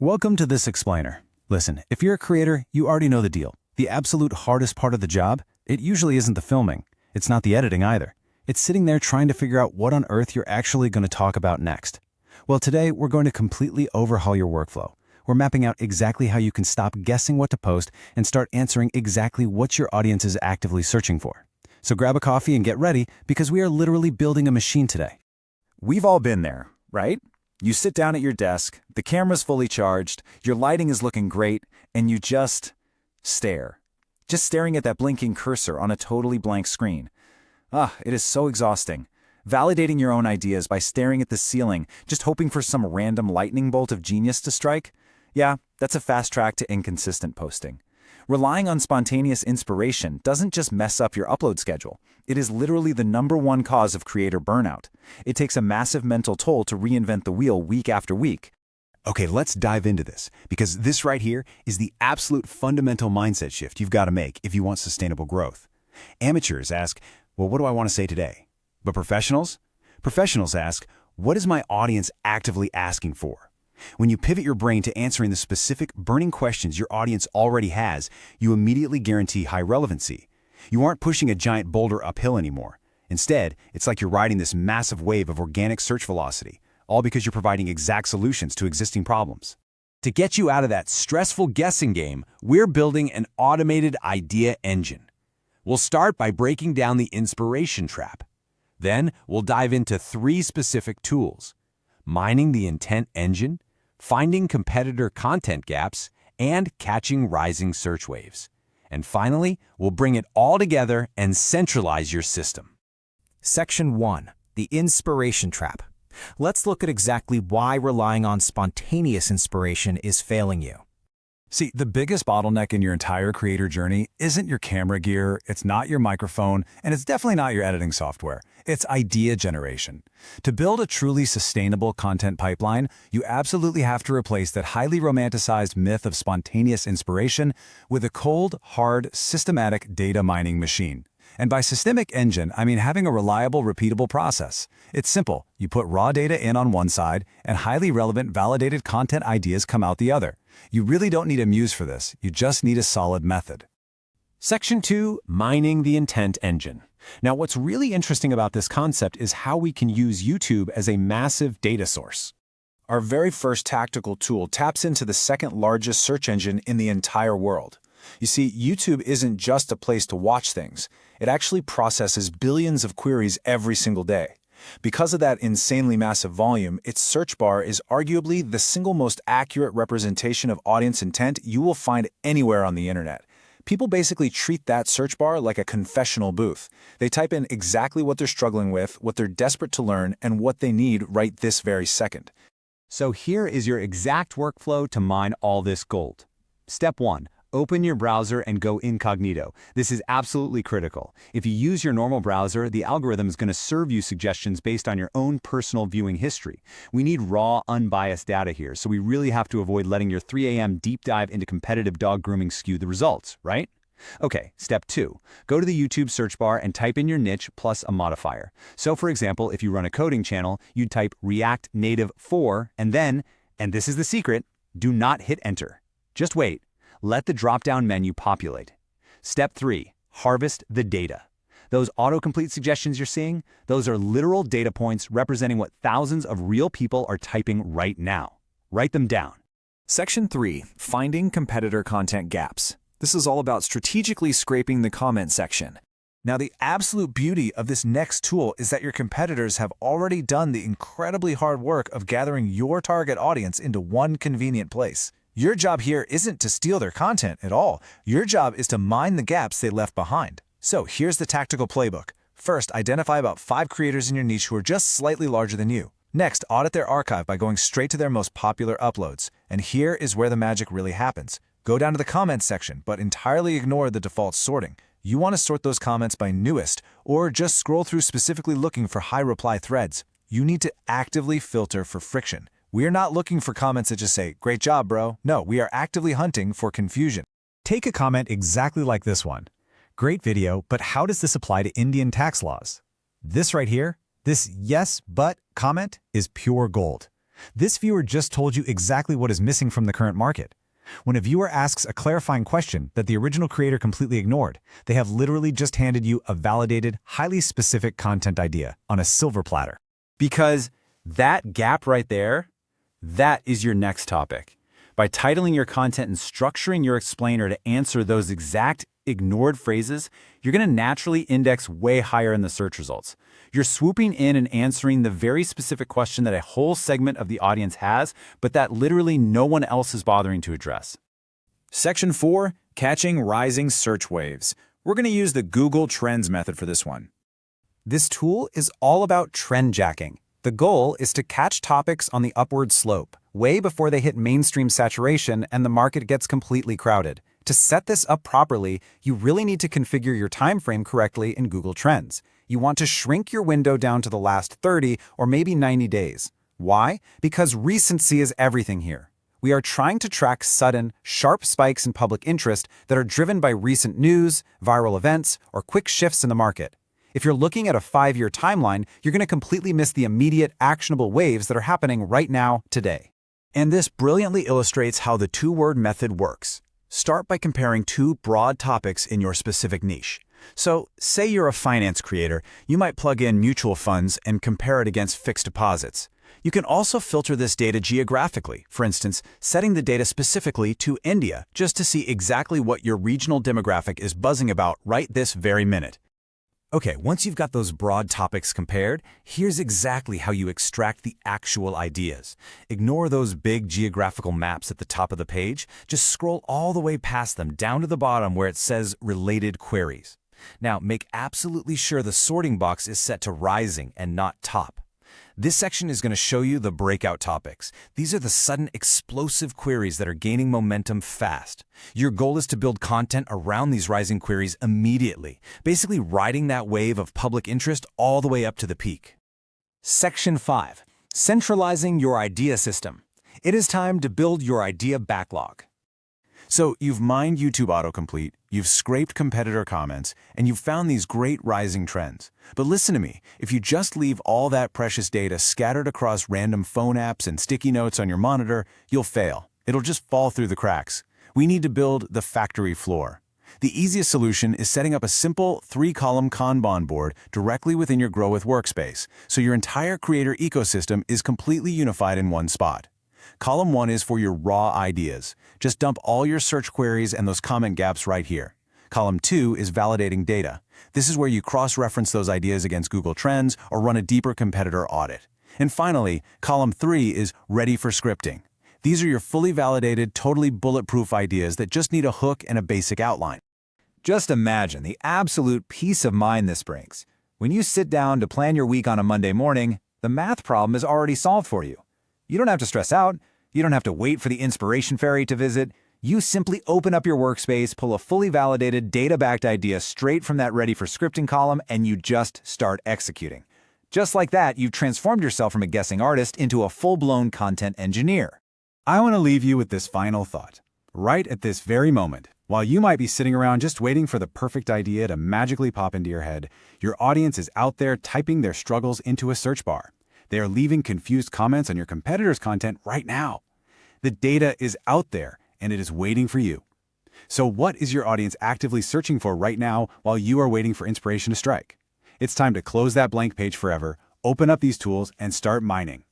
Welcome to This Explainer. Listen, if you're a creator, you already know the deal. The absolute hardest part of the job, it usually isn't the filming. It's not the editing either. It's sitting there trying to figure out what on earth you're actually going to talk about next. Well, today we're going to completely overhaul your workflow. We're mapping out exactly how you can stop guessing what to post and start answering exactly what your audience is actively searching for. So grab a coffee and get ready because we are literally building a machine today. We've all been there, right? You sit down at your desk, the camera's fully charged, your lighting is looking great, and you just stare. Just staring at that blinking cursor on a totally blank screen. It is so exhausting. Validating your own ideas by staring at the ceiling, just hoping for some random lightning bolt of genius to strike? Yeah, that's a fast track to inconsistent posting. Relying on spontaneous inspiration doesn't just mess up your upload schedule. It is literally the #1 cause of creator burnout. It takes a massive mental toll to reinvent the wheel week after week. Okay, let's dive into this, because this right here is the absolute fundamental mindset shift you've got to make if you want sustainable growth. Amateurs ask, well, what do I want to say today? But professionals? Professionals ask, what is my audience actively asking for? When you pivot your brain to answering the specific burning questions your audience already has, you immediately guarantee high relevancy. You aren't pushing a giant boulder uphill anymore. Instead, it's like you're riding this massive wave of organic search velocity, all because you're providing exact solutions to existing problems. To get you out of that stressful guessing game, we're building an automated idea engine. We'll start by breaking down the inspiration trap. Then we'll dive into 3 specific tools: mining the intent engine, finding competitor content gaps, and catching rising search waves. And finally, we'll bring it all together and centralize your system. Section 1. The Inspiration Trap. Let's look at exactly why relying on spontaneous inspiration is failing you. See, the biggest bottleneck in your entire creator journey isn't your camera gear, it's not your microphone, and it's definitely not your editing software. It's idea generation. To build a truly sustainable content pipeline, you absolutely have to replace that highly romanticized myth of spontaneous inspiration with a cold, hard, systematic data mining machine. And by systemic engine, I mean having a reliable, repeatable process. It's simple. You put raw data in on one side, and highly relevant, validated content ideas come out the other. You really don't need a muse for this. You just need a solid method. Section 2, mining the intent engine. Now, what's really interesting about this concept is how we can use YouTube as a massive data source. Our very first tactical tool taps into the second largest search engine in the entire world. You see, YouTube isn't just a place to watch things. It actually processes billions of queries every single day. Because of that insanely massive volume, its search bar is arguably the single most accurate representation of audience intent you will find anywhere on the internet. People basically treat that search bar like a confessional booth. They type in exactly what they're struggling with, what they're desperate to learn, and what they need right this very second. So here is your exact workflow to mine all this gold. Step 1. Open your browser and go incognito. This is absolutely critical. If you use your normal browser, the algorithm is going to serve you suggestions based on your own personal viewing history. We need raw, unbiased data here, so we really have to avoid letting your 3 a.m. deep dive into competitive dog grooming skew the results, right? Okay, step 2. Go to the YouTube search bar and type in your niche plus a modifier. So for example, if you run a coding channel, you'd type React Native 4 and then, and this is the secret, do not hit enter. Just wait. Let the drop-down menu populate. Step 3, harvest the data. Those autocomplete suggestions you're seeing, those are literal data points representing what thousands of real people are typing right now. Write them down. Section 3, finding competitor content gaps. This is all about strategically scraping the comment section. Now, the absolute beauty of this next tool is that your competitors have already done the incredibly hard work of gathering your target audience into one convenient place. Your job here isn't to steal their content at all. Your job is to mine the gaps they left behind. So here's the tactical playbook. First, identify about 5 creators in your niche who are just slightly larger than you. Next, audit their archive by going straight to their most popular uploads. And here is where the magic really happens. Go down to the comments section, but entirely ignore the default sorting. You want to sort those comments by newest, or just scroll through specifically looking for high reply threads. You need to actively filter for friction. We are not looking for comments that just say, "Great job, bro." No, we are actively hunting for confusion. Take a comment exactly like this one. Great video, but how does this apply to Indian tax laws? This right here, this yes, but comment is pure gold. This viewer just told you exactly what is missing from the current market. When a viewer asks a clarifying question that the original creator completely ignored, they have literally just handed you a validated, highly specific content idea on a silver platter. Because that gap right there, that is your next topic. By titling your content and structuring your explainer to answer those exact ignored phrases, you're going to naturally index way higher in the search results. You're swooping in and answering the very specific question that a whole segment of the audience has, but that literally no one else is bothering to address. Section 4, Catching Rising Search Waves. We're going to use the Google Trends method for this one. This tool is all about trend jacking. The goal is to catch topics on the upward slope, way before they hit mainstream saturation and the market gets completely crowded. To set this up properly, you really need to configure your time frame correctly in Google Trends. You want to shrink your window down to the last 30 or maybe 90 days. Why? Because recency is everything here. We are trying to track sudden, sharp spikes in public interest that are driven by recent news, viral events, or quick shifts in the market. If you're looking at a 5-year timeline, you're going to completely miss the immediate, actionable waves that are happening right now, today. And this brilliantly illustrates how the two-word method works. Start by comparing two broad topics in your specific niche. So, say you're a finance creator, you might plug in mutual funds and compare it against fixed deposits. You can also filter this data geographically, for instance, setting the data specifically to India, just to see exactly what your regional demographic is buzzing about right this very minute. Okay, once you've got those broad topics compared, here's exactly how you extract the actual ideas. Ignore those big geographical maps at the top of the page. Just scroll all the way past them down to the bottom where it says Related Queries. Now, make absolutely sure the sorting box is set to Rising and not Top. This section is going to show you the breakout topics. These are the sudden explosive queries that are gaining momentum fast. Your goal is to build content around these rising queries immediately, basically riding that wave of public interest all the way up to the peak. Section 5. Centralizing your idea system. It is time to build your idea backlog. So you've mined YouTube autocomplete, you've scraped competitor comments, and you've found these great rising trends. But listen to me, if you just leave all that precious data scattered across random phone apps and sticky notes on your monitor, you'll fail. It'll just fall through the cracks. We need to build the factory floor. The easiest solution is setting up a simple 3-column Kanban board directly within your Growwh workspace, so your entire creator ecosystem is completely unified in one spot. Column 1 is for your raw ideas. Just dump all your search queries and those comment gaps right here. Column 2 is validating data. This is where you cross-reference those ideas against Google Trends or run a deeper competitor audit. And finally, column 3 is ready for scripting. These are your fully validated, totally bulletproof ideas that just need a hook and a basic outline. Just imagine the absolute peace of mind this brings. When you sit down to plan your week on a Monday morning, the math problem is already solved for you. You don't have to stress out. You don't have to wait for the inspiration fairy to visit. You simply open up your workspace, pull a fully validated, data-backed idea straight from that ready for scripting column, and you just start executing. Just like that, you've transformed yourself from a guessing artist into a full-blown content engineer. I want to leave you with this final thought. Right at this very moment, while you might be sitting around just waiting for the perfect idea to magically pop into your head, your audience is out there typing their struggles into a search bar. They are leaving confused comments on your competitors' content right now. The data is out there, and it is waiting for you. So what is your audience actively searching for right now while you are waiting for inspiration to strike? It's time to close that blank page forever, open up these tools, and start mining.